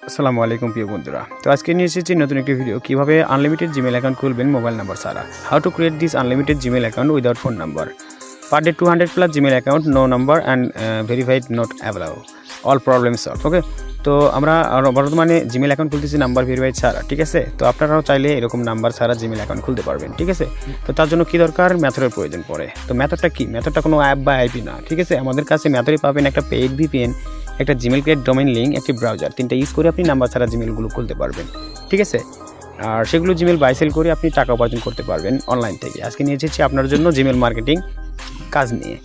আসসালামু আলাইকুম প্রিয় বন্ধুরা। তো আজকে নিয়ে এসেছি নতুন একটি ভিডিও, কিভাবে আনলিমিটেড জিমেল অ্যাকাউন্ট খুলবেন মোবাইল নাম্বার ছাড়া। How to create this unlimited Gmail account without phone number. Per day 200+ Gmail account, no number and verified not available, all problem solve. Okay, তো আমরা বর্তমানে জিমেল অ্যাকাউন্ট খুলতেছি number verified ছাড়া, ঠিক আছে। তো আপনারাও চাইলে এরকম নাম্বার ছাড়া জিমেল অ্যাকাউন্ট খুলতে পারবেন, ঠিক আছে। তো তার জন্য কী দরকার, মেথডের প্রয়োজন পড়ে। তো মেথডটা কি, মেথডটা কোনো অ্যাপ বা আইপি না, ঠিক আছে। আমাদের কাছে মেথডে পাবেন একটা পেইড ভিপিএন, একটা জিমেল ক্রিয়েট ডোমেইন লিঙ্ক, একটি ব্রাউজার, তিনটা ইউজ করে আপনি নাম্বার ছাড়া জিমেলগুলো খুলতে পারবেন, ঠিক আছে। আর সেগুলো জিমেল বাই সেল করে আপনি টাকা উপার্জন করতে পারবেন অনলাইন থেকে। আজকে নিয়ে এসেছি আপনার জন্য জিমেল মার্কেটিং কাজ নিয়ে।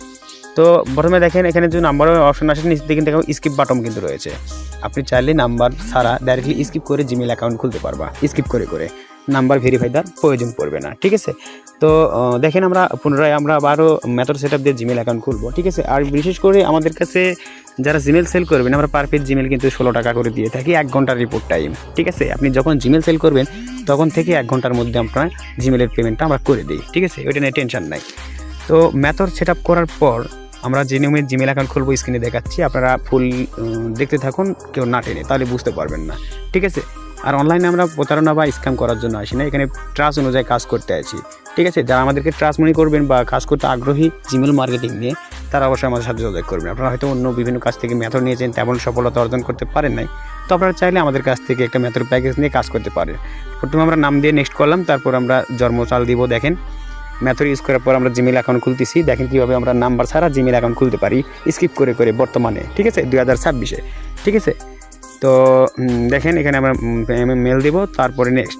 তো প্রথমে দেখেন এখানে যে নাম্বারের অপশন আসে, নিচে দিকে দেখেন স্কিপ বাটন কিন্তু রয়েছে। আপনি চাইলে নাম্বার ছাড়া ডাইরেক্টলি স্কিপ করে জিমেল অ্যাকাউন্ট খুলতে পারবা, স্কিপ করে করে নাম্বার ভেরিফাই দেওয়ার প্রয়োজন পড়বে না, ঠিক আছে। তো দেখেন আমরা পুনরায় আবারও মেথড সেট আপ দিয়ে জিমেল অ্যাকাউন্ট খুলবো, ঠিক আছে। আর বিশেষ করে আমাদের কাছে যারা জিমেল সেল করবেন, আমরা পার পিস জিমেল কিন্তু 16 টাকা করে দিয়ে থাকি, 1 ঘন্টার রিপোর্ট টাইম, ঠিক আছে। আপনি যখন জিমেল সেল করবেন তখন থেকে 1 ঘন্টার মধ্যে আপনার জিমেলের পেমেন্টটা আমরা করে দিই, ঠিক আছে। ওইটা নিয়ে টেনশন নাই। তো মেথড সেট আপ করার পর আমরা যে নিয়মে জিমেল অ্যাকাউন্ট খুলবো স্ক্রিনে দেখাচ্ছি, আপনারা ফুল দেখতে থাকুন, কেউ না টেনে, তাহলে বুঝতে পারবেন না, ঠিক আছে। আর অনলাইনে আমরা প্রতারণা বা স্ক্যাম করার জন্য আসি না, এখানে ট্রাস্ট অনুযায়ী কাজ করতে আছি, ঠিক আছে। যারা আমাদেরকে ট্রাস্ট মনে করবেন বা কাজ করতে আগ্রহী জিমেল মার্কেটিং নিয়ে, তারা অবশ্যই আমাদের সাথে যোগাযোগ করবেন। আপনারা হয়তো অন্য বিভিন্ন কাজ থেকে মেথড নিয়েছেন, তেমন সফলতা অর্জন করতে পারেন নাই, তো আপনারা চাইলে আমাদের কাছ থেকে একটা মেথড প্যাকেজ নিয়ে কাজ করতে পারেন। প্রথমে আমরা নাম দিয়ে নেক্সট করলাম, তারপর আমরা জন্মসাল দিব। দেখেন মেথড ইউজ করার পর আমরা জিমেল অ্যাকাউন্ট খুলতেছি। দেখেন কীভাবে আমরা নাম্বার ছাড়া জিমেল অ্যাকাউন্ট খুলতে পারি স্কিপ করে করে বর্তমানে, ঠিক আছে, 2026-এ, ঠিক আছে। তো দেখেন এখানে আমরা মেল দেব, তারপরে নেক্সট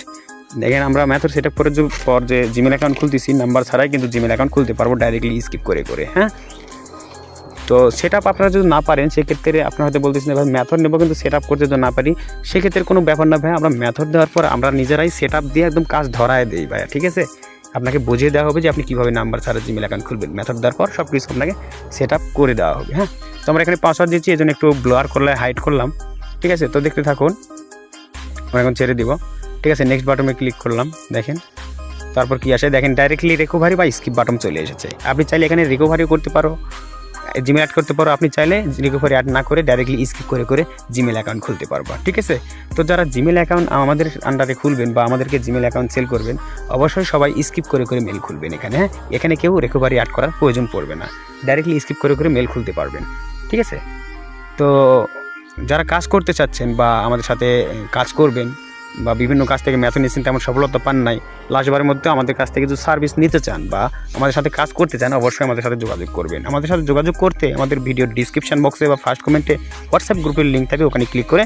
দেখেন আমরা মেথড সেট আপ করে পর যে জিমেল অ্যাকাউন্ট খুলতেছি নাম্বার ছাড়াই কিন্তু জিমেল অ্যাকাউন্ট খুলতে পারবো ডাইরেক্টলি স্কিপ করে করে, হ্যাঁ। তো সেট আপ আপনারা যদি না পারেন, সেক্ষেত্রে আপনারা হয়তো বলতেছেন ভাই মেথড নেবো কিন্তু সেট আপ করতে যদি না পারি, সেক্ষেত্রে কোনো ব্যাপার না ভাই, আমরা মেথড দেওয়ার পর আমরা নিজেরাই সেট আপ দিয়ে একদম কাজ ধরায় দিই ভাইয়া, ঠিক আছে। আপনাকে বুঝিয়ে দেওয়া হবে যে আপনি কীভাবে নাম্বার ছাড়া জিমেল অ্যাকাউন্ট খুলবেন। মেথড দেওয়ার পর সব কিছু আপনাকে সেট আপ করে দেওয়া হবে, হ্যাঁ। তো আমরা এখানে পাসওয়ার্ড দিচ্ছি, এই জন্য একটু ব্লার করলে হাইড করলাম, ঠিক আছে। তো দেখতে থাকুন, আমরা এখন ছেড়ে দিব, ঠিক আছে। নেক্সট বাটনে ক্লিক করলাম, দেখেন তারপর কি আসে, দেখেন ডাইরেক্টলি রিকভারি বা স্কিপ বাটন চলে এসেছে। আপনি চাইলে এখানে রিকভারিও করতে পারো, জিমেল অ্যাড করতে পারো। আপনি চাইলে রিকভারি অ্যাড না করে ডাইরেক্টলি স্কিপ করে করে জিমেল অ্যাকাউন্ট খুলতে পারবা, ঠিক আছে। তো যারা জিমেল অ্যাকাউন্ট আমাদের আন্ডারে খুলবেন বা আমাদেরকে জিমেল অ্যাকাউন্ট সেল করবেন, অবশ্যই সবাই স্কিপ করে করে মেল খুলবেন এখানে, হ্যাঁ। এখানে কেউ রিকভারি অ্যাড করার প্রয়োজন পড়বে না, ডাইরেক্টলি স্কিপ করে করে মেল খুলতে পারবেন, ঠিক আছে। তো যারা কাজ করতে চাচ্ছেন বা আমাদের সাথে কাজ করবেন বা বিভিন্ন কাজ থেকে মেথড নিয়েছেন, তেমন সফলতা পান নাই, লাস্টবারের মধ্যে আমাদের কাছ থেকে যদি সার্ভিস নিতে চান বা আমাদের সাথে কাজ করতে চান, অবশ্যই আমাদের সাথে যোগাযোগ করবেন। আমাদের সাথে যোগাযোগ করতে আমাদের ভিডিওর ডিসক্রিপশন বক্সে বা ফার্স্ট কমেন্টে হোয়াটসঅ্যাপ গ্রুপের লিঙ্ক থাকে, ওখানে ক্লিক করে